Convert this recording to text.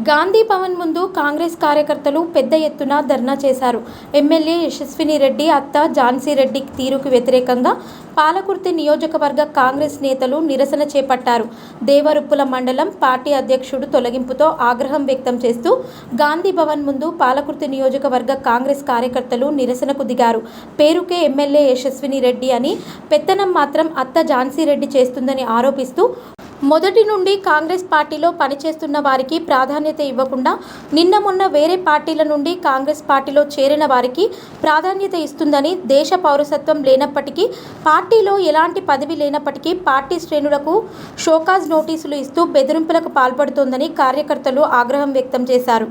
గాంధీ భవన్ ముందు కాంగ్రెస్ కార్యకర్తలు పెద్ద ఎత్తున ధర్నా చేశారు. ఎమ్మెల్యే యశస్విని రెడ్డి అత్త ఝాన్సీ రెడ్డి తీరుకు వ్యతిరేకంగా పాలకుర్తి నియోజకవర్గ కాంగ్రెస్ నేతలు నిరసన చేపట్టారు. దేవరుప్పుల మండలం పార్టీ అధ్యక్షుడు తొలగింపుతో ఆగ్రహం వ్యక్తం చేస్తూ గాంధీ భవన్ ముందు పాలకుర్తి నియోజకవర్గ కాంగ్రెస్ కార్యకర్తలు నిరసనకు దిగారు. పేరుకే ఎమ్మెల్యే యశస్విని రెడ్డి అని, పెత్తనం మాత్రం అత్త ఝాన్సీ రెడ్డి చేస్తుందని ఆరోపిస్తూ మొదటి నుండి కాంగ్రెస్ పార్టీలో పనిచేస్తున్న వారికి ప్రాధాన్యత ఇవ్వకుండా నిన్న మొన్న వేరే పార్టీల నుండి కాంగ్రెస్ పార్టీలో చేరిన వారికి ప్రాధాన్యత ఇస్తుందని, దేశ పౌరసత్వం లేనప్పటికీ, పార్టీలో ఎలాంటి పదవి లేనప్పటికీ పార్టీ శ్రేణులకు షోకాజ్ నోటీసులు ఇస్తూ బెదిరింపులకు పాల్పడుతోందని కార్యకర్తలు ఆగ్రహం వ్యక్తం చేశారు.